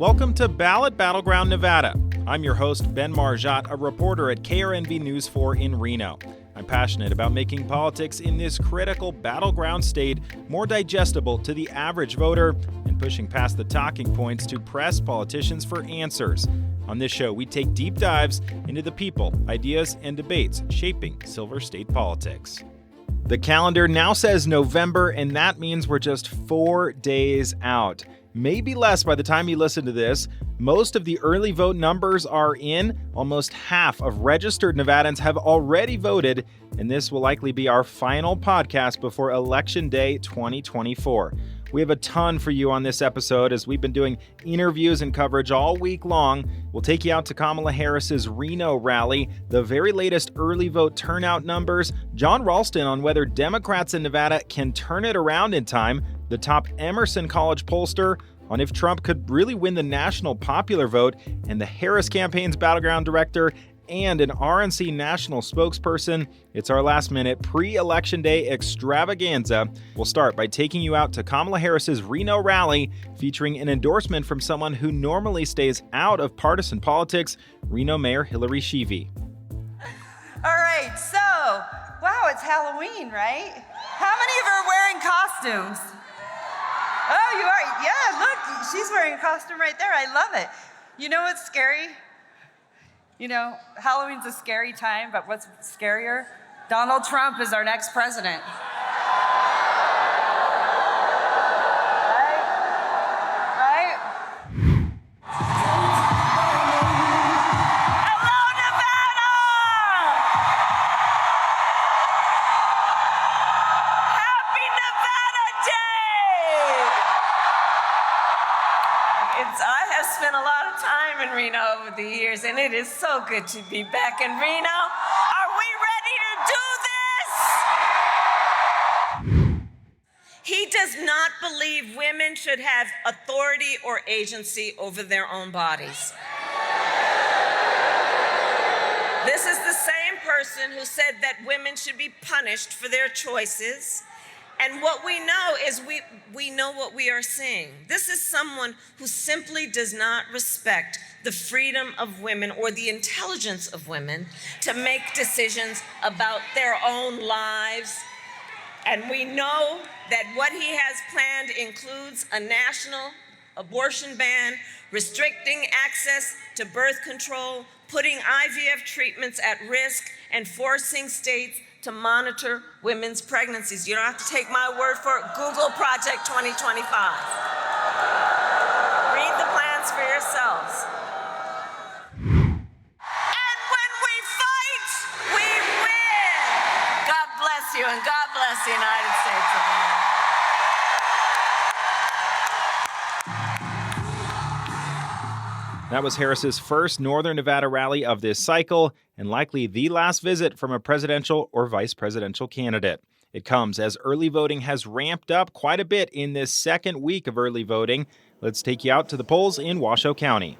Welcome to Ballot Battleground, Nevada. I'm your host, Ben Marjat, a reporter at KRNV News 4 in Reno. I'm passionate about making politics in this critical battleground state more digestible to the average voter and pushing past the talking points to press politicians for answers. On this show, we take deep dives into the people, ideas, and debates shaping Silver State politics. The calendar now says November, and that means we're just 4 days out. Maybe less by the time you listen to this. Most of the early vote numbers are in. Almost half of registered Nevadans have already voted, and this will likely be our final podcast before Election Day 2024. We have a ton for you on this episode as we've been doing interviews and coverage all week long. We'll take you out to Kamala Harris's Reno rally, the very latest early vote turnout numbers, Jon Ralston on whether Democrats in Nevada can turn it around in time, the top Emerson College pollster on if Trump could really win the national popular vote, and the Harris campaign's Battleground director and an RNC national spokesperson. It's our last-minute pre-election day extravaganza. We'll start by taking you out to Kamala Harris's Reno rally, featuring an endorsement from someone who normally stays out of partisan politics, Reno Mayor Hillary Sheevey. All right, so, wow, it's Halloween, right? How many of you are wearing costumes? Oh, you are? Yeah, look, she's wearing a costume right there. I love it. You know what's scary? You know, Halloween's a scary time, but what's scarier? Donald Trump is our next president. Right? Hello, Nevada! Happy Nevada Day! I have spent a lot of time in Reno over the years, and it is so good to be back in Reno. Are we ready to do this? He does not believe women should have authority or agency over their own bodies. This is the same person who said that women should be punished for their choices. And what we know is we know what we are seeing. This is someone who simply does not respect the freedom of women or the intelligence of women to make decisions about their own lives. And we know that what he has planned includes a national abortion ban, restricting access to birth control, putting IVF treatments at risk, and forcing states to monitor women's pregnancies. You don't have to take my word for it. Google Project 2025. Read the plans for yourselves. And when we fight, we win. God bless you, and God bless the United States of America. That was Harris's first Northern Nevada rally of this cycle, and likely the last visit from a presidential or vice presidential candidate. It comes as early voting has ramped up quite a bit in this second week of early voting. Let's take you out to the polls in Washoe County.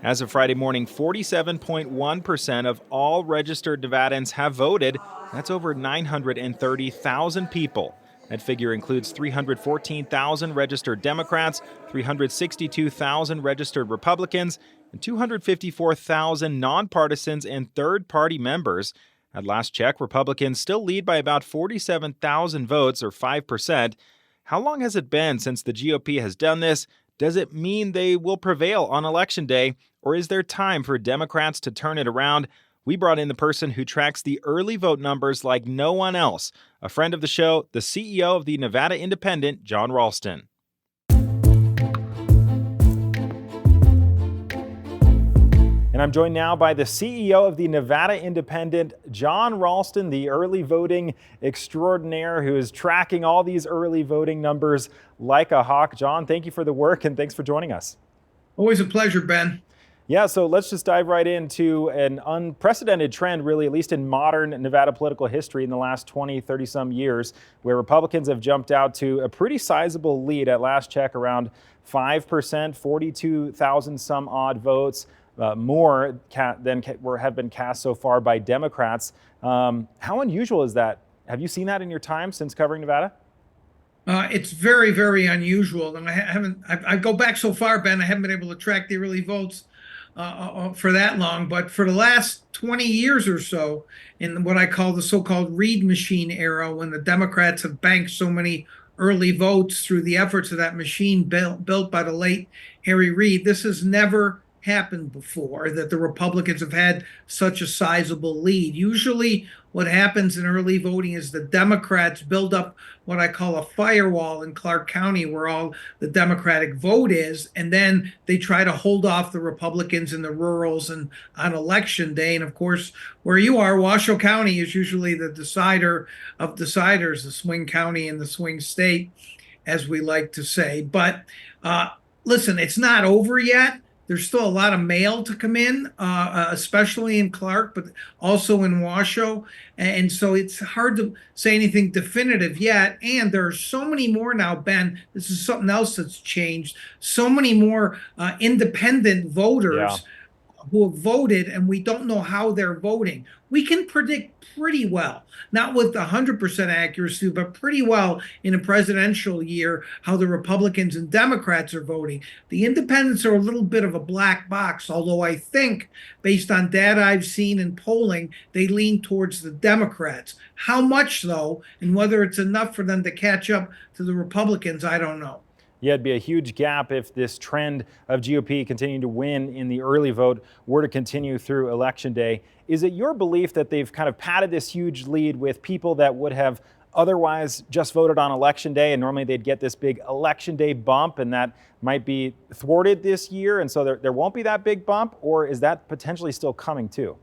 As of Friday morning, 47.1% of all registered Nevadans have voted. That's over 930,000 people. That figure includes 314,000 registered Democrats, 362,000 registered Republicans, and 254,000 nonpartisans and third-party members. At last check, Republicans still lead by about 47,000 votes, or 5%. How long has it been since the GOP has done this? Does it mean they will prevail on Election Day, or is there time for Democrats to turn it around? We brought in the person who tracks the early vote numbers like no one else, a friend of the show, the CEO of the Nevada Independent, Jon Ralston. And I'm joined now by the CEO of the Nevada Independent, Jon Ralston, the early voting extraordinaire who is tracking all these early voting numbers like a hawk. Jon, thank you for the work and thanks for joining us. Always a pleasure, Ben. Yeah, so let's just dive right into an unprecedented trend, really, at least in modern Nevada political history in the last 20, 30-some years, where Republicans have jumped out to a pretty sizable lead at last check, around 5%, 42,000 some odd votes, more than have been cast so far by Democrats. How unusual is that? Have you seen that in your time since covering Nevada? It's very, very unusual, and I go back so far, Ben. I haven't been able to track the early votes for that long, but for the last 20 years or so, in what I call the so-called Reid machine era, when the Democrats have banked so many early votes through the efforts of that machine built by the late Harry Reid, this has never happened before, that the Republicans have had such a sizable lead. Usually what happens in early voting is the Democrats build up what I call a firewall in Clark County, where all the Democratic vote is, and then they try to hold off the Republicans in the rurals and on election day. And of course, where you are, Washoe County is usually the decider of deciders, the swing county and the swing state, as we like to say. But listen, it's not over yet. There's still a lot of mail to come in, especially in Clark, but also in Washoe. And so it's hard to say anything definitive yet. And there are so many more now, Ben. This is something else that's changed. So many more independent voters who have voted, and we don't know how they're voting. We can predict pretty well, not with 100% accuracy, but pretty well in a presidential year, how the Republicans and Democrats are voting. The independents are a little bit of a black box, although I think, based on data I've seen in polling, they lean towards the Democrats. How much, though, and whether it's enough for them to catch up to the Republicans, I don't know. Yeah, it'd be a huge gap if this trend of GOP continuing to win in the early vote were to continue through Election Day. Is it your belief that they've kind of padded this huge lead with people that would have otherwise just voted on Election Day, and normally they'd get this big Election Day bump, and that might be thwarted this year, and so there won't be that big bump? Or is that potentially still coming too?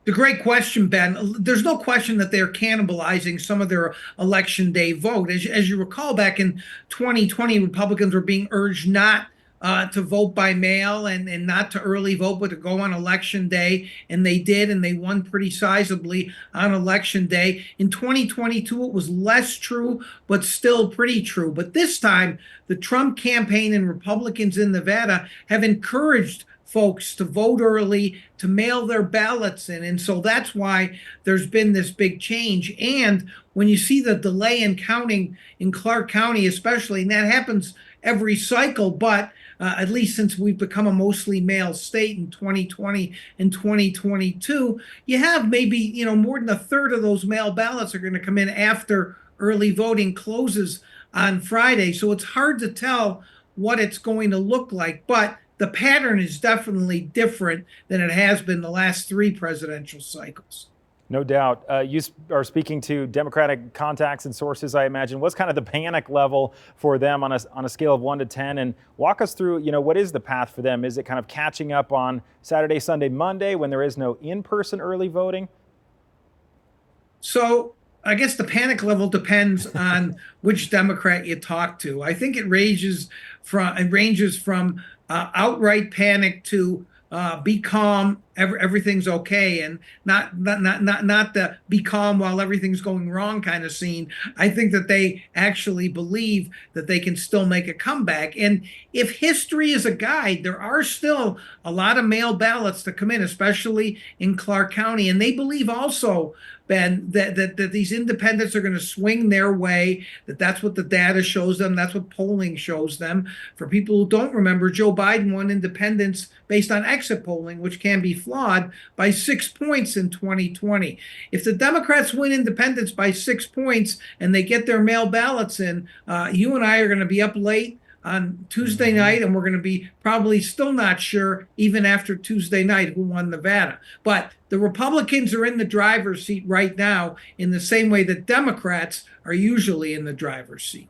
It's a great question, Ben. There's no question that they're cannibalizing some of their election day vote. As you recall, back in 2020, Republicans were being urged not to vote by mail and not to early vote, but to go on election day. And they did, and they won pretty sizably on election day. In 2022, it was less true, but still pretty true. But this time, the Trump campaign and Republicans in Nevada have encouraged folks to vote early, to mail their ballots in. And so that's why there's been this big change. And when you see the delay in counting in Clark County, especially, and that happens every cycle, but at least since we've become a mostly mail state in 2020 and 2022, you have maybe, more than a third of those mail ballots are going to come in after early voting closes on Friday. So it's hard to tell what it's going to look like. But the pattern is definitely different than it has been the last three presidential cycles. No doubt. You are speaking to Democratic contacts and sources, I imagine. What's kind of the panic level for them on a scale of 1 to 10? And walk us through, what is the path for them? Is it kind of catching up on Saturday, Sunday, Monday when there is no in-person early voting? So I guess the panic level depends on which Democrat you talk to. I think it ranges from outright panic to be calm, everything's okay, and not the be calm while everything's going wrong kind of scene. I think that they actually believe that they can still make a comeback. And if history is a guide, there are still a lot of mail ballots that come in, especially in Clark County. And they believe also, Ben, that these independents are going to swing their way, that's what the data shows them, that's what polling shows them. For people who don't remember, Joe Biden won independents based on exit polling, which can be flawed, by 6 points in 2020. If the Democrats win independents by 6 points and they get their mail ballots in, you and I are going to be up late on Tuesday night, and we're going to be probably still not sure, even after Tuesday night, who won Nevada. But the Republicans are in the driver's seat right now in the same way that Democrats are usually in the driver's seat.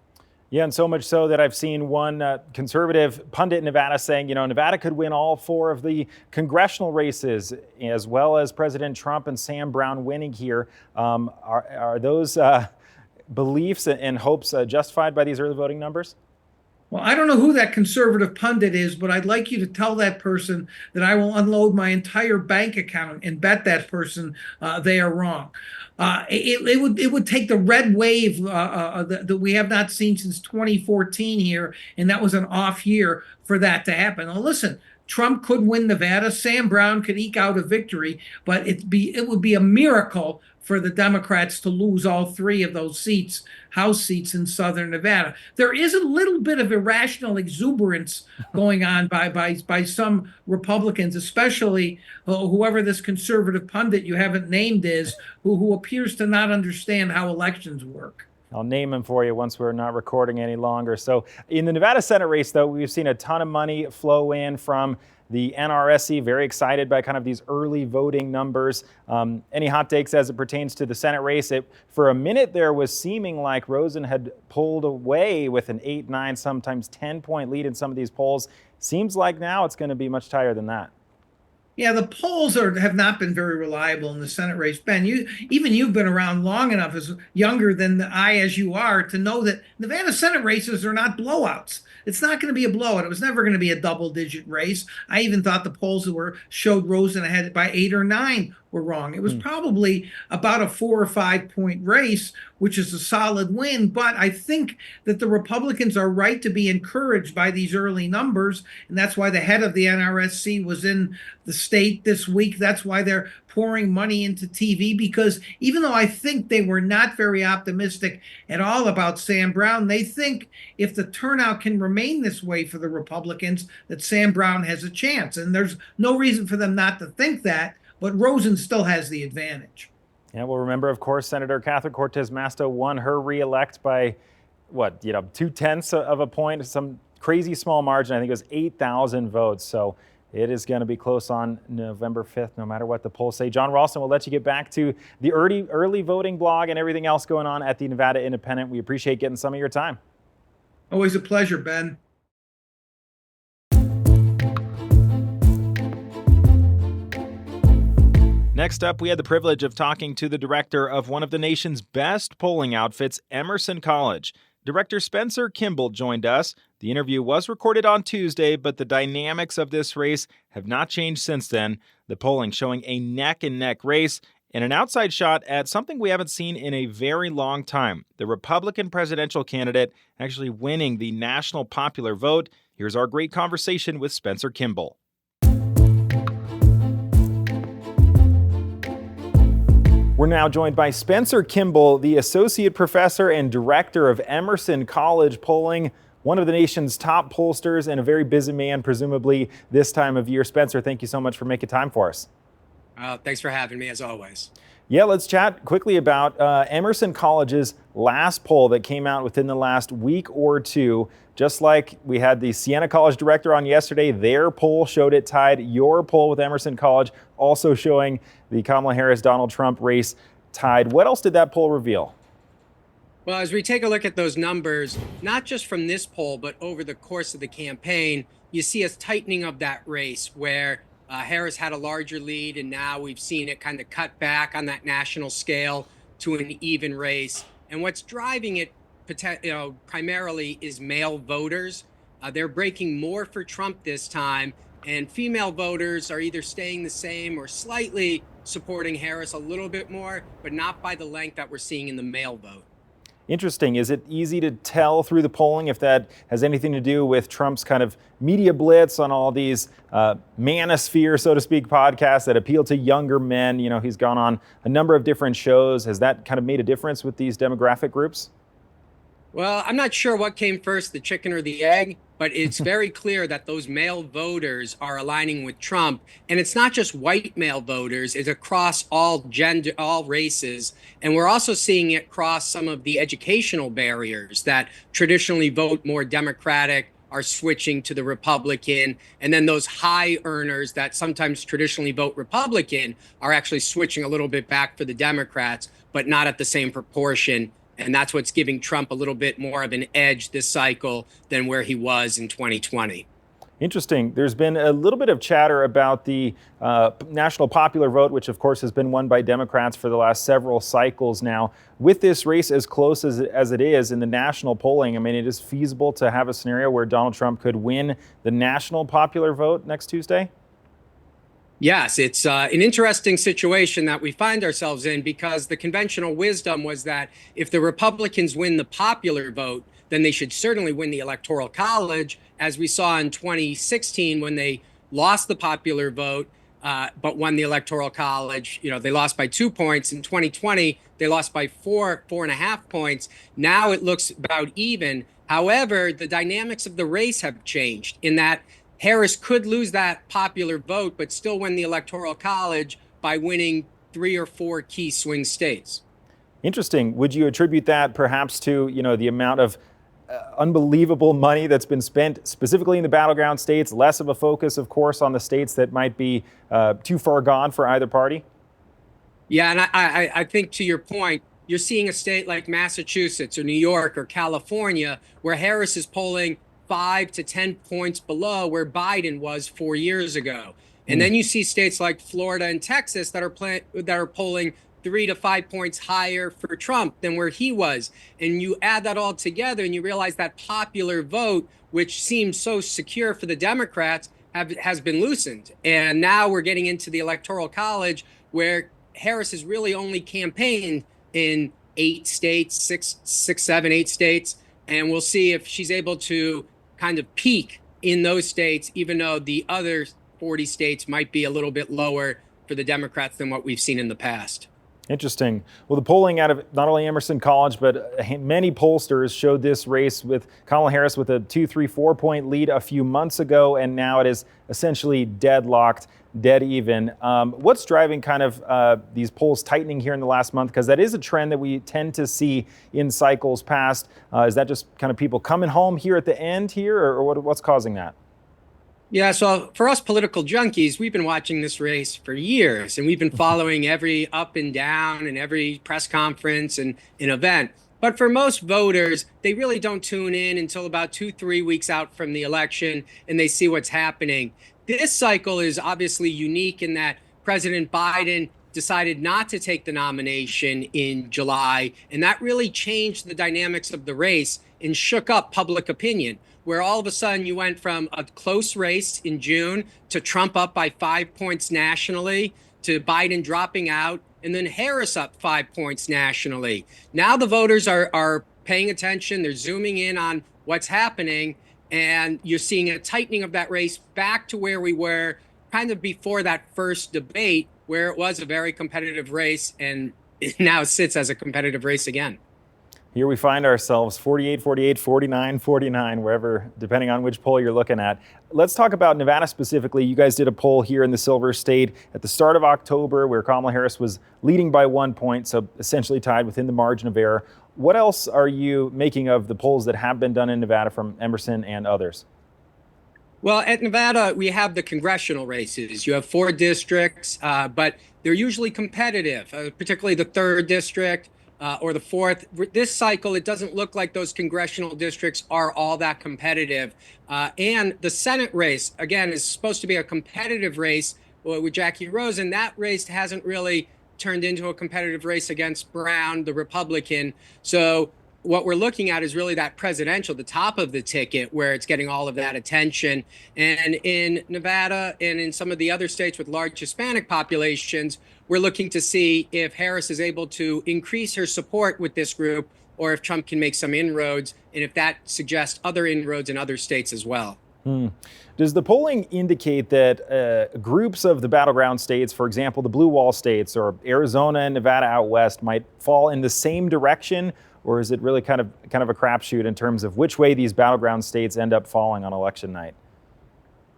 Yeah, and so much so that I've seen one conservative pundit in Nevada saying, Nevada could win all 4 of the congressional races, as well as President Trump and Sam Brown winning here. Are those beliefs and hopes justified by these early voting numbers? Well, I don't know who that conservative pundit is, but I'd like you to tell that person that I will unload my entire bank account and bet that person they are wrong. It would take the red wave that we have not seen since 2014 here, and that was an off year, for that to happen. Now, listen, Trump could win Nevada. Sam Brown could eke out a victory, but it would be a miracle for the Democrats to lose all three of those seats, House seats in southern Nevada. There is a little bit of irrational exuberance going on by some Republicans, especially whoever this conservative pundit you haven't named is, who appears to not understand how elections work. I'll name him for you once we're not recording any longer. So in the Nevada Senate race, though, we've seen a ton of money flow in from the NRSC. Very excited by kind of these early voting numbers. Any hot takes as it pertains to the Senate race? For a minute there was seeming like Rosen had pulled away with an 8, 9, sometimes 10-point lead in some of these polls. Seems like now it's going to be much tighter than that. Yeah, the polls have not been very reliable in the Senate race. Ben, you've been around long enough, as younger than I as you are, to know that Nevada Senate races are not blowouts. It's not going to be a blowout. It was never going to be a double-digit race. I even thought the polls that showed Rosen ahead by 8 or 9 were wrong. It was probably about a 4 or 5 point race, which is a solid win. But I think that the Republicans are right to be encouraged by these early numbers. And that's why the head of the NRSC was in the state this week. That's why they're pouring money into TV, because even though I think they were not very optimistic at all about Sam Brown, they think if the turnout can remain this way for the Republicans, that Sam Brown has a chance. And there's no reason for them not to think that. But Rosen still has the advantage. Yeah, well, remember, of course, Senator Catherine Cortez Masto won her reelect by, 0.2 of a point, some crazy small margin. I think it was 8,000 votes. So it is going to be close on November 5th, no matter what the polls say. Jon Ralston, we'll let you get back to the early voting blog and everything else going on at the Nevada Independent. We appreciate getting some of your time. Always a pleasure, Ben. Next up, we had the privilege of talking to the director of one of the nation's best polling outfits, Emerson College. Director Spencer Kimball joined us. The interview was recorded on Tuesday, but the dynamics of this race have not changed since then. The polling showing a neck-and-neck race and an outside shot at something we haven't seen in a very long time. The Republican presidential candidate actually winning the national popular vote. Here's our great conversation with Spencer Kimball. We're now joined by Spencer Kimball, the associate professor and director of Emerson College polling, one of the nation's top pollsters and a very busy man, presumably this time of year. Spencer, thank you so much for making time for us. Thanks for having me, as always. Yeah, let's chat quickly about Emerson College's last poll that came out within the last week or two. Just like we had the Siena College director on yesterday, their poll showed it tied. Your poll with Emerson College also showing the Kamala Harris-Donald Trump race tied. What else did that poll reveal? Well, as we take a look at those numbers, not just from this poll, but over the course of the campaign, you see a tightening of that race where Harris had a larger lead, and now we've seen it kind of cut back on that national scale to an even race. And what's driving it primarily is male voters. They're breaking more for Trump this time, and female voters are either staying the same or slightly supporting Harris a little bit more, but not by the length that we're seeing in the male vote. Interesting. Is it easy to tell through the polling if that has anything to do with Trump's kind of media blitz on all these manosphere, so to speak, podcasts that appeal to younger men? You know, he's gone on a number of different shows. Has that kind of made a difference with these demographic groups? Well, I'm not sure what came first, the chicken or the egg, but it's very clear that those male voters are aligning with Trump. And it's not just white male voters, it's across all gender, all races. And we're also seeing it cross some of the educational barriers that traditionally vote more Democratic are switching to the Republican. And then those high earners that sometimes traditionally vote Republican are actually switching a little bit back for the Democrats, but not at the same proportion. And that's what's giving Trump a little bit more of an edge this cycle than where he was in 2020. Interesting. There's been a little bit of chatter about the national popular vote, which of course has been won by Democrats for the last several cycles now. With this race as close as it is in the national polling, I mean, it is feasible to have a scenario where Donald Trump could win the national popular vote next Tuesday? Yes, it's an interesting situation that we find ourselves in, because the conventional wisdom was that if the Republicans win the popular vote, then they should certainly win the Electoral College, as we saw in 2016 when they lost the popular vote, but won the Electoral College. They lost by 2 points. In 2020, they lost by 4.5 points. Now it looks about even. However, the dynamics of the race have changed in that Harris could lose that popular vote, but still win the Electoral College by winning 3 or 4 key swing states. Interesting. Would you attribute that perhaps to, the amount of unbelievable money that's been spent specifically in the battleground states, less of a focus, of course, on the states that might be too far gone for either party? Yeah, and I think to your point, you're seeing a state like Massachusetts or New York or California where Harris is polling 5 to 10 points below where Biden was 4 years ago. And then you see states like Florida and Texas that are polling 3 to 5 points higher for Trump than where he was. And you add that all together and you realize that popular vote, which seems so secure for the Democrats, has been loosened. And now we're getting into the Electoral College where Harris has really only campaigned in 8 states, 6, 7, 8 states. And we'll see if she's able to kind of peak in those states, even though the other 40 states might be a little bit lower for the Democrats than what we've seen in the past. Interesting. Well, the polling out of not only Emerson College, but many pollsters showed this race with Kamala Harris with a 2, 3, 4 point lead a few months ago, and now it is essentially deadlocked, dead even. What's driving kind of these polls tightening here in the last month? Because that is a trend that we tend to see in cycles past. Is that just kind of people coming home here at the end here, or what's causing that? Yeah, so for us political junkies, we've been watching this race for years, and we've been following every up and down and every press conference and an event. But for most voters, they really don't tune in until about 2-3 weeks out from the election, and they see what's happening. This cycle is obviously unique in that President Biden decided not to take the nomination in July, and that really changed the dynamics of the race and shook up public opinion, where all of a sudden you went from a close race in June to Trump up by 5 points nationally, to Biden dropping out, and then Harris up 5 points nationally. Now the voters are paying attention. They're zooming in on what's happening, and you're seeing a tightening of that race back to where we were kind of before that first debate, where it was a very competitive race, and it now sits as a competitive race again. Here we find ourselves 48, 48, 49, 49, wherever, depending on which poll you're looking at. Let's talk about Nevada specifically. You guys did a poll here in the Silver State at the start of October where Kamala Harris was leading by 1 point, so essentially tied within the margin of error. What else are you making of the polls that have been done in Nevada from Emerson and others? Well, at Nevada, we have the congressional races. You have 4 districts, but they're usually competitive, particularly the 3rd district. Or the 4th. This cycle, it doesn't look like those congressional districts are all that competitive. And the Senate race, again, is supposed to be a competitive race with Jackie Rosen. That race hasn't really turned into a competitive race against Brown, the Republican. So what we're looking at is really that presidential, the top of the ticket, where it's getting all of that attention. And in Nevada and in some of the other states with large Hispanic populations, we're looking to see if Harris is able to increase her support with this group, or if Trump can make some inroads, and if that suggests other inroads in other states as well. Does the polling indicate that groups of the battleground states, for example, the blue wall states or Arizona and Nevada out west, might fall in the same direction? Or is it really kind of a crapshoot in terms of which way these battleground states end up falling on election night?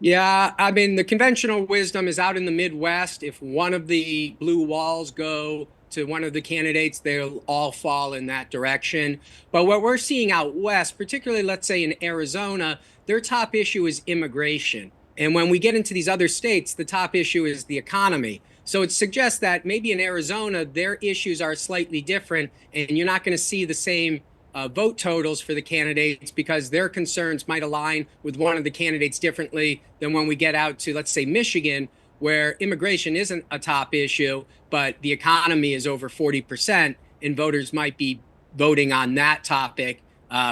Yeah, I mean, the conventional wisdom is out in the Midwest. If one of the blue walls go to one of the candidates, they'll all fall in that direction. But what we're seeing out west, particularly, let's say in Arizona, their top issue is immigration. And when we get into these other states, the top issue is the economy. So it suggests that maybe in Arizona, their issues are slightly different, and you're not going to see the same vote totals for the candidates because their concerns might align with one of the candidates differently than when we get out to, let's say, Michigan, where immigration isn't a top issue, but the economy is over 40%, and voters might be voting on that topic,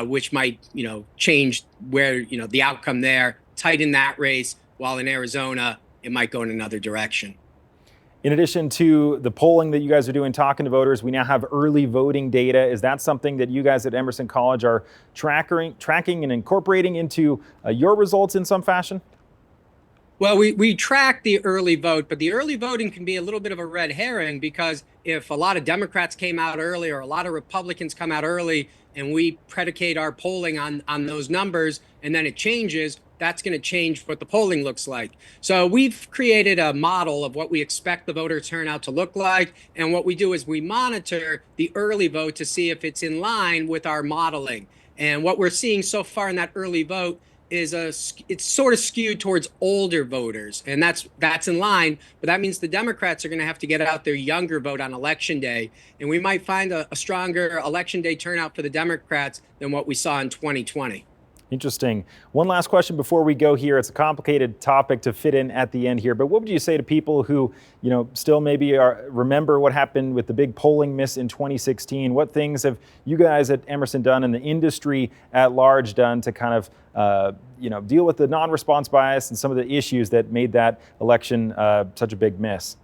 which might, change where, the outcome there, tighten that race, while in Arizona, it might go in another direction. In addition to the polling that you guys are doing, talking to voters, we now have early voting data. Is that something that you guys at Emerson College are tracking and incorporating into your results in some fashion? Well, we track the early vote, but the early voting can be a little bit of a red herring because if a lot of Democrats came out early or a lot of Republicans come out early and we predicate our polling on those numbers and then it changes, that's going to change what the polling looks like. So we've created a model of what we expect the voter turnout to look like. And what we do is we monitor the early vote to see if it's in line with our modeling. And what we're seeing so far in that early vote is it's sort of skewed towards older voters, and that's in line. But that means the Democrats are going to have to get out their younger vote on election day, and we might find a stronger election day turnout for the Democrats than what we saw in 2020. Interesting. One last question before we go here. It's a complicated topic to fit in at the end here, but what would you say to people who, still maybe remember what happened with the big polling miss in 2016? What things have you guys at Emerson done and the industry at large done to kind of, deal with the non-response bias and some of the issues that made that election such a big miss?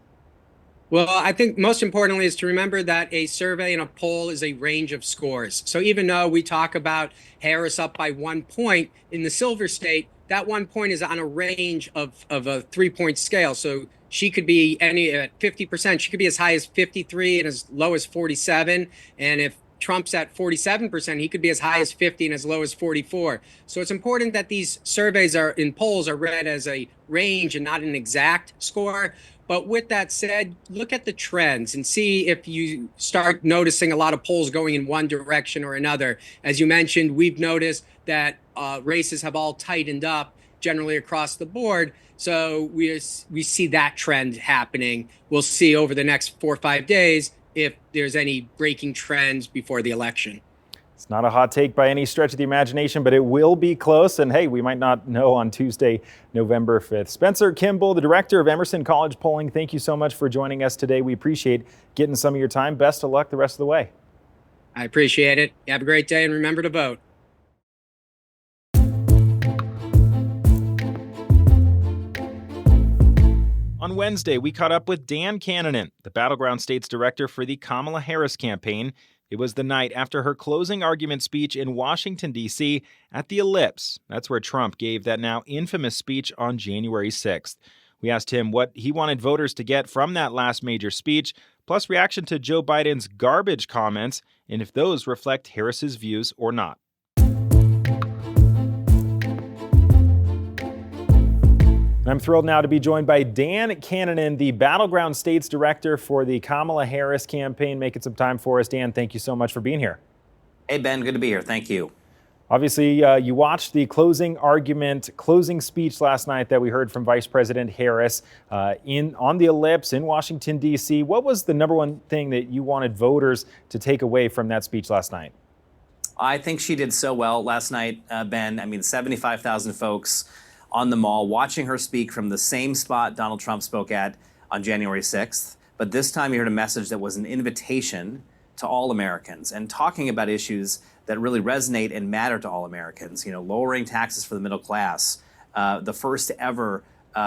Well, I think most importantly is to remember that a survey and a poll is a range of scores. So even though we talk about Harris up by 1 point in the silver state, that 1 point is on a range of a 3-point scale. So she could be at 50%, she could be as high as 53 and as low as 47. And if Trump's at 47%, he could be as high as 50 and as low as 44. So it's important that these surveys in polls are read as a range and not an exact score. But with that said, look at the trends and see if you start noticing a lot of polls going in one direction or another. As you mentioned, we've noticed that races have all tightened up generally across the board. So we see that trend happening. We'll see over the next 4 or 5 days if there's any breaking trends before the election. It's not a hot take by any stretch of the imagination, but it will be close. And hey, we might not know on Tuesday, November 5th. Spencer Kimball, the director of Emerson College Polling, thank you so much for joining us today. We appreciate getting some of your time. Best of luck the rest of the way. I appreciate it. Have a great day and remember to vote. On Wednesday, we caught up with Dan Kanninen, the Battleground State's director for the Kamala Harris campaign. It was the night after her closing argument speech in Washington, D.C. at the Ellipse. That's where Trump gave that now infamous speech on January 6th. We asked him what he wanted voters to get from that last major speech, plus reaction to Joe Biden's garbage comments, and if those reflect Harris's views or not. And I'm thrilled now to be joined by Dan Kanninen, the Battleground State's director for the Kamala Harris campaign, making some time for us. Dan, thank you so much for being here. Hey, Ben, good to be here. Thank you. Obviously, you watched the closing speech last night that we heard from Vice President Harris on the Ellipse in Washington, D.C. What was the number one thing that you wanted voters to take away from that speech last night? I think she did so well last night, Ben. I mean, 75,000 folks on the Mall watching her speak from the same spot Donald Trump spoke at on January 6th. But this time you heard a message that was an invitation to all Americans and talking about issues that really resonate and matter to all Americans. Lowering taxes for the middle class, the first ever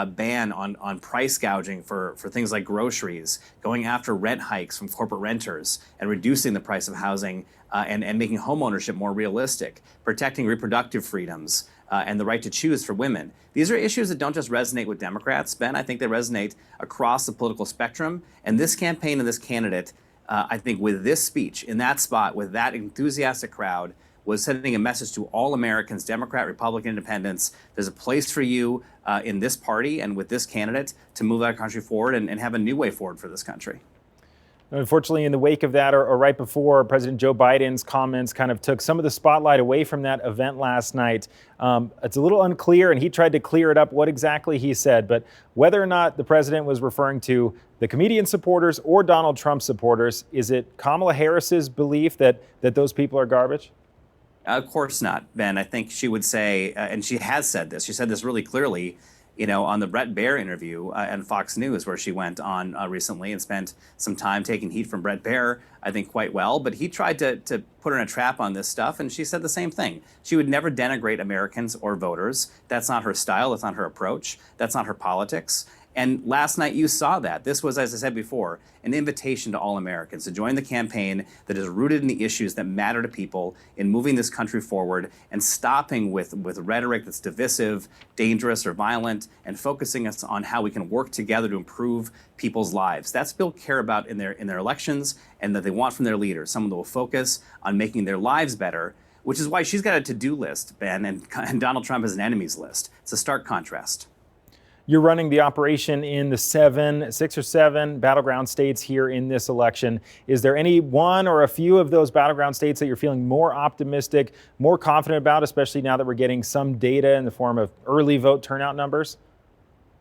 ban on price gouging for things like groceries, going after rent hikes from corporate renters and reducing the price of housing and making homeownership more realistic, protecting reproductive freedoms, and the right to choose for women. These are issues that don't just resonate with Democrats, Ben. I think they resonate across the political spectrum. And this campaign and this candidate, I think with this speech, in that spot, with that enthusiastic crowd, was sending a message to all Americans, Democrat, Republican, Independents. There's a place for you in this party and with this candidate to move our country forward and have a new way forward for this country. Unfortunately, in the wake of that, or right before, President Joe Biden's comments kind of took some of the spotlight away from that event last night. It's a little unclear, and he tried to clear it up what exactly he said. But whether or not the president was referring to the comedian supporters or Donald Trump supporters, is it Kamala Harris's belief that those people are garbage? Of course not, Ben. I think she would say, and she has said this, she said this really clearly, on the Bret Baier interview on Fox News, where she went on recently and spent some time taking heat from Bret Baier, I think quite well. But he tried to put her in a trap on this stuff, and she said the same thing. She would never denigrate Americans or voters. That's not her style. That's not her approach. That's not her politics. And last night you saw that. This was, as I said before, an invitation to all Americans to join the campaign that is rooted in the issues that matter to people, in moving this country forward and stopping with rhetoric that's divisive, dangerous, or violent, and focusing us on how we can work together to improve people's lives. That's what people care about in their elections, and that they want from their leaders, someone that will focus on making their lives better, which is why she's got a to-do list, Ben, and Donald Trump has an enemies list. It's a stark contrast. You're running the operation in the 6 or 7 battleground states here in this election. Is there any one or a few of those battleground states that you're feeling more optimistic, more confident about, especially now that we're getting some data in the form of early vote turnout numbers?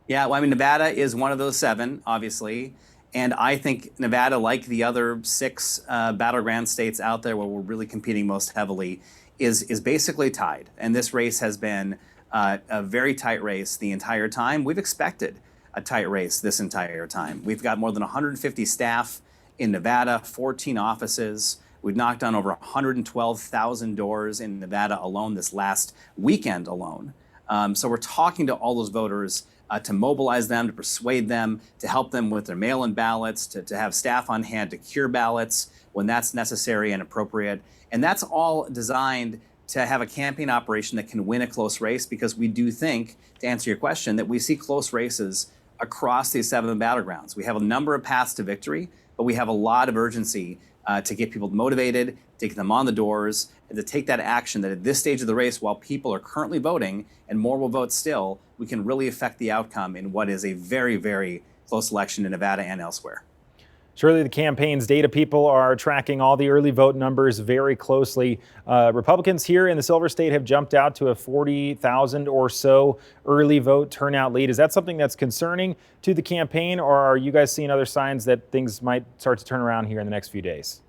Yeah, well, I mean, Nevada is one of those 7, obviously. And I think Nevada, like the other 6 battleground states out there where we're really competing most heavily, is basically tied. And this race has been a very tight race the entire time. We've expected a tight race this entire time. We've got more than 150 staff in Nevada, 14 offices. We've knocked on over 112,000 doors in Nevada alone this last weekend alone. So we're talking to all those voters to mobilize them, to persuade them, to help them with their mail-in ballots, to have staff on hand to cure ballots when that's necessary and appropriate. And that's all designed to have a campaign operation that can win a close race, because we do think, to answer your question, that we see close races across these 7 battlegrounds. We have a number of paths to victory, but we have a lot of urgency to get people motivated, to get them on the doors, and to take that action that at this stage of the race, while people are currently voting, and more will vote still, we can really affect the outcome in what is a very, very close election in Nevada and elsewhere. Surely the campaign's data people are tracking all the early vote numbers very closely. Republicans here in the Silver State have jumped out to a 40,000 or so early vote turnout lead. Is that something that's concerning to the campaign, or are you guys seeing other signs that things might start to turn around here in the next few days?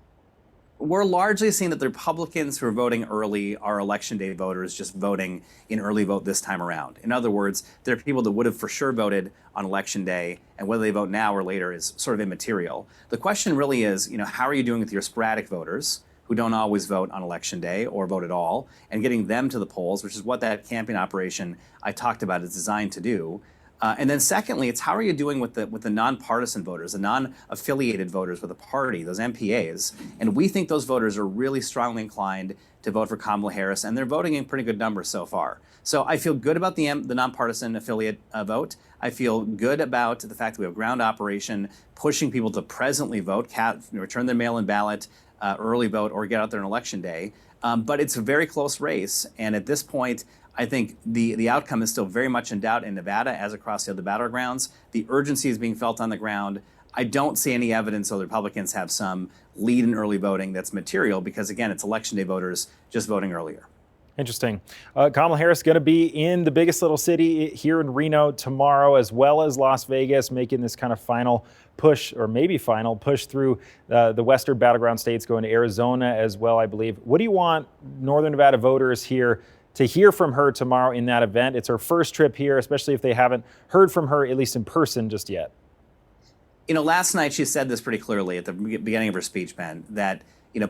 We're largely seeing that the Republicans who are voting early are election day voters just voting in early vote this time around. In other words, there are people that would have for sure voted on election day, and whether they vote now or later is sort of immaterial. The question really is, how are you doing with your sporadic voters who don't always vote on election day or vote at all, and getting them to the polls, which is what that campaign operation I talked about is designed to do. And then secondly, it's how are you doing with the nonpartisan voters, the non-affiliated voters with a party, those MPAs. And we think those voters are really strongly inclined to vote for Kamala Harris, and they're voting in pretty good numbers so far. So I feel good about the nonpartisan affiliate vote. I feel good about the fact that we have ground operation pushing people to presently vote, return their mail-in ballot, early vote, or get out there on election day. But it's a very close race, and at this point, I think the outcome is still very much in doubt in Nevada, as across the other battlegrounds. The urgency is being felt on the ground. I don't see any evidence that the Republicans have some lead in early voting that's material, because, again, it's election day voters just voting earlier. Interesting. Kamala Harris is going to be in the biggest little city here in Reno tomorrow, as well as Las Vegas, making this kind of final push, or maybe final push through the western battleground states, going to Arizona as well, I believe. What do you want Northern Nevada voters here to hear from her tomorrow in that event? It's her first trip here, especially if they haven't heard from her, at least in person, just yet. Last night she said this pretty clearly at the beginning of her speech, Ben, that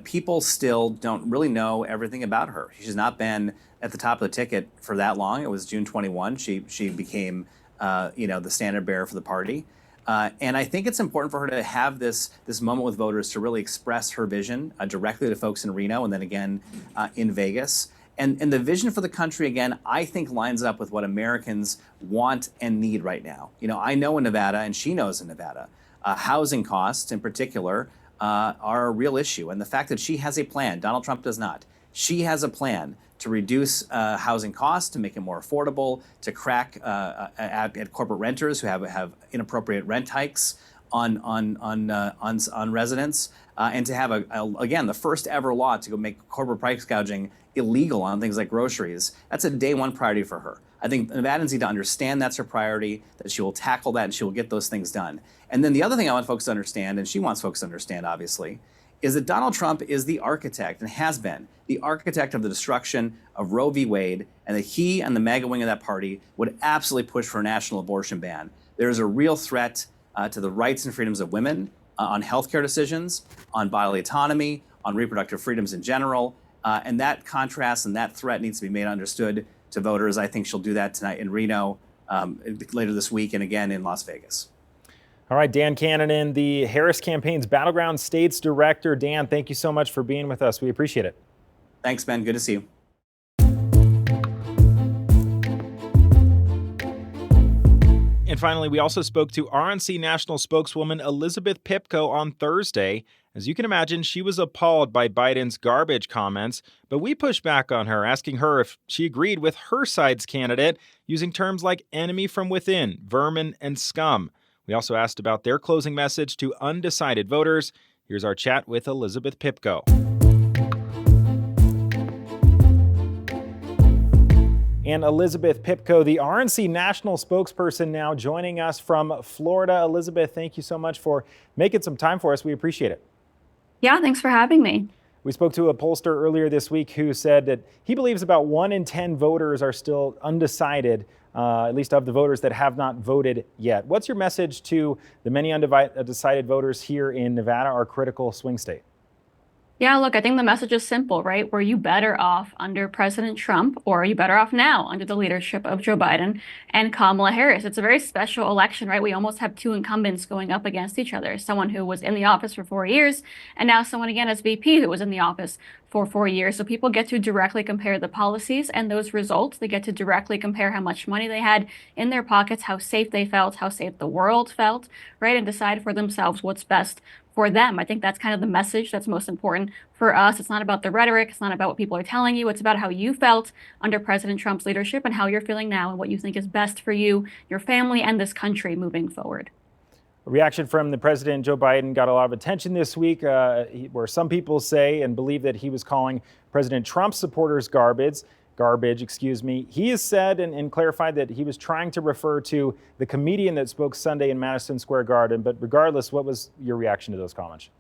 people still don't really know everything about her. She's not been at the top of the ticket for that long. It was June 21. She became, the standard bearer for the party. And I think it's important for her to have this moment with voters to really express her vision directly to folks in Reno, and then again in Vegas. And the vision for the country, again, I think lines up with what Americans want and need right now. I know in Nevada, and she knows in Nevada, housing costs in particular are a real issue. And the fact that she has a plan, Donald Trump does not. She has a plan to reduce housing costs, to make it more affordable, to crack at corporate renters who have inappropriate rent hikes on residents, and to have again the first ever law to go make corporate price gouging illegal on things like groceries. That's a day one priority for her. I think Nevadans need to understand that's her priority, that she will tackle that and she will get those things done. And then the other thing I want folks to understand, and she wants folks to understand, obviously, is that Donald Trump is the architect, and has been the architect of the destruction of Roe v. Wade, and that he and the MAGA wing of that party would absolutely push for a national abortion ban. There is a real threat to the rights and freedoms of women on healthcare decisions, on bodily autonomy, on reproductive freedoms in general. And that contrast and that threat needs to be made understood to voters. I think she'll do that tonight in Reno. later this week and again in Las Vegas. All right, Dan Kanninen, the Harris campaign's Battleground States Director. Dan, thank you so much for being with us. We appreciate it. Thanks, Ben. Good to see you. And finally, we also spoke to RNC National Spokeswoman Elizabeth Pipko on Thursday. As you can imagine, she was appalled by Biden's garbage comments, but we pushed back on her, asking her if she agreed with her side's candidate, using terms like enemy from within, vermin, and scum. We also asked about their closing message to undecided voters. Here's our chat with Elizabeth Pipko. And Elizabeth Pipko, the RNC national spokesperson, now joining us from Florida. Elizabeth, thank you so much for making some time for us. We appreciate it. Yeah, thanks for having me. We spoke to a pollster earlier this week who said that he believes about 1 in 10 voters are still undecided, at least of the voters that have not voted yet. What's your message to the many undecided voters here in Nevada, our critical swing state? Yeah, look, I think the message is simple, right? Were you better off under President Trump, or are you better off now under the leadership of Joe Biden and Kamala Harris? It's a very special election, right? We almost have 2 incumbents going up against each other. Someone who was in the office for 4 years, and now someone again as VP who was in the office for 4 years. So people get to directly compare the policies and those results. They get to directly compare how much money they had in their pockets, how safe they felt, how safe the world felt, right? And decide for themselves what's best for them. I think that's kind of the message that's most important for us. It's not about the rhetoric. It's not about what people are telling you. It's about how you felt under President Trump's leadership and how you're feeling now and what you think is best for you, your family, and this country moving forward. A reaction from the president, Joe Biden, got a lot of attention this week, where some people say and believe that he was calling President Trump's supporters garbage. He has said and clarified that he was trying to refer to the comedian that spoke Sunday in Madison Square Garden. But regardless, what was your reaction to those comments?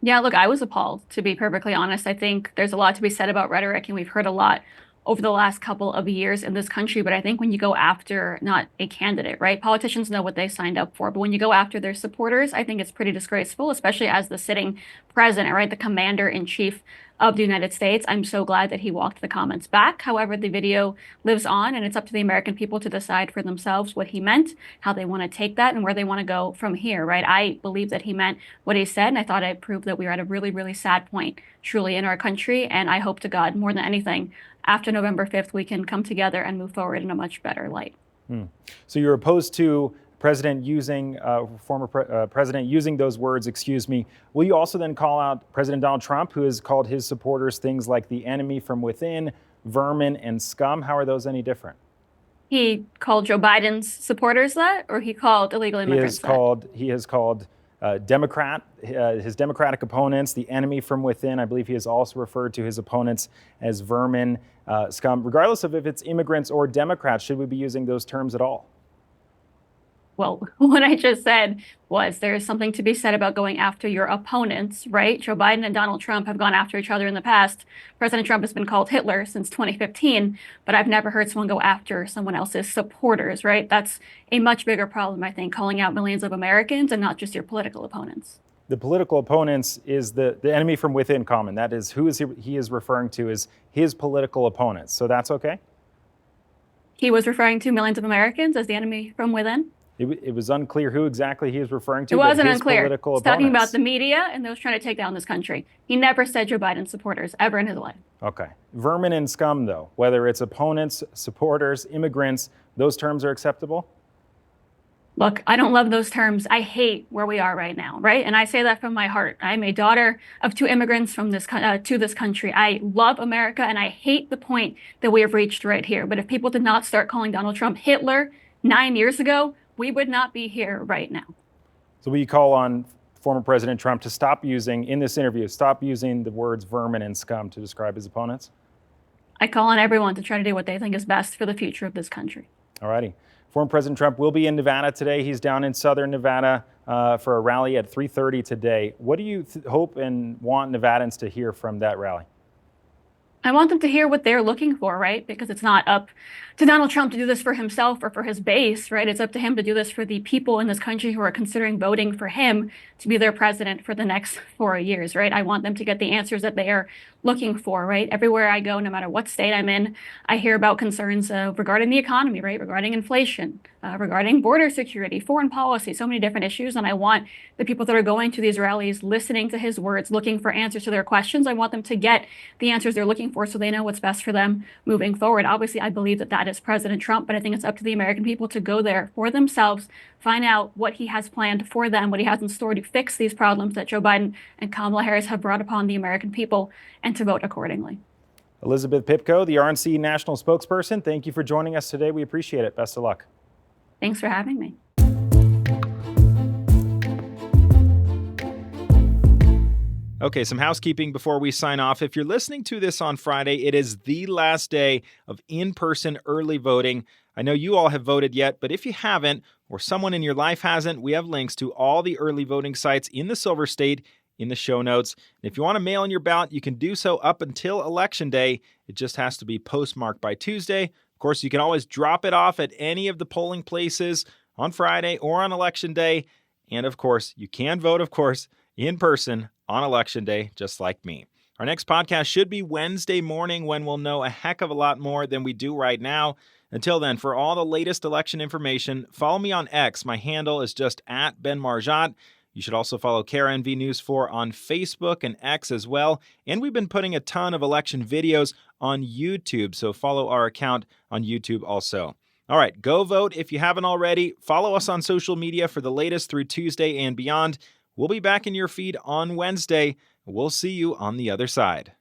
Yeah, look, I was appalled, to be perfectly honest. I think there's a lot to be said about rhetoric, and we've heard a lot over the last couple of years in this country. But I think when you go after not a candidate, right? Politicians know what they signed up for. But when you go after their supporters, I think it's pretty disgraceful, especially as the sitting president, right? The commander in chief of the United States. I'm so glad that he walked the comments back. However, the video lives on, and it's up to the American people to decide for themselves what he meant, how they want to take that, and where they want to go from here, right? I believe that he meant what he said, and I thought I proved that we are at a really, really sad point, truly, in our country. And I hope to God, more than anything, after November 5th, we can come together and move forward in a much better light. So you're opposed to former president using those words, Will you also then call out President Donald Trump, who has called his supporters things like the enemy from within, vermin, and scum? How are those any different? He called Joe Biden's supporters that, or he called illegal immigrants that? He has called his Democratic opponents the enemy from within. I believe he has also referred to his opponents as vermin, scum. Regardless of if it's immigrants or Democrats, should we be using those terms at all? Well, what I just said was there's something to be said about going after your opponents, right? Joe Biden and Donald Trump have gone after each other in the past. President Trump has been called Hitler since 2015, but I've never heard someone go after someone else's supporters, right? That's a much bigger problem, I think, calling out millions of Americans and not just your political opponents. The political opponents is the enemy from within common. That is who he is referring to as his political opponents. So that's okay? He was referring to millions of Americans as the enemy from within? It was unclear who exactly he was referring to. It wasn't unclear. He's talking about the media and those trying to take down this country. He never said Joe Biden supporters ever in his life. Okay. Vermin and scum, though, whether it's opponents, supporters, immigrants, those terms are acceptable? Look, I don't love those terms. I hate where we are right now, right? And I say that from my heart. I'm a daughter of 2 immigrants from to this country. I love America, and I hate the point that we have reached right here. But if people did not start calling Donald Trump Hitler 9 years ago, we would not be here right now. So will you call on former President Trump to stop using the words vermin and scum to describe his opponents? I call on everyone to try to do what they think is best for the future of this country. All righty. Former President Trump will be in Nevada today. He's down in southern Nevada for a rally at 3:30 today. What do you hope and want Nevadans to hear from that rally? I want them to hear what they're looking for, right? Because it's not up to Donald Trump to do this for himself or for his base, right? It's up to him to do this for the people in this country who are considering voting for him to be their president for the next 4 years, right? I want them to get the answers that they are looking for, right? Everywhere I go, no matter what state I'm in, I hear about concerns regarding the economy, right? Regarding inflation, regarding border security, foreign policy, so many different issues. And I want the people that are going to these rallies, listening to his words, looking for answers to their questions. I want them to get the answers they're looking for so they know what's best for them moving forward. Obviously, I believe that that is President Trump, but I think it's up to the American people to go there for themselves, find out what he has planned for them, what he has in store to fix these problems that Joe Biden and Kamala Harris have brought upon the American people, and to vote accordingly. Elizabeth Pipko, the RNC national spokesperson, thank you for joining us today. We appreciate it. Best of luck. Thanks for having me. Okay, some housekeeping before we sign off. If you're listening to this on Friday, it is the last day of in-person early voting. I know you all have voted yet, but if you haven't, or someone in your life hasn't, we have links to all the early voting sites in the Silver State in the show notes. And if you want to mail in your ballot, you can do so up until Election Day. It just has to be postmarked by Tuesday. Of course, you can always drop it off at any of the polling places on Friday or on Election Day. And of course, you can vote, in person on Election Day, just like me. Our next podcast should be Wednesday morning, when we'll know a heck of a lot more than we do right now. Until then, for all the latest election information, follow me on X. My handle is just @BenMarjat. You should also follow KRNV News 4 on Facebook and X as well. And we've been putting a ton of election videos on YouTube, so follow our account on YouTube also. All right, go vote if you haven't already. Follow us on social media for the latest through Tuesday and beyond. We'll be back in your feed on Wednesday. We'll see you on the other side.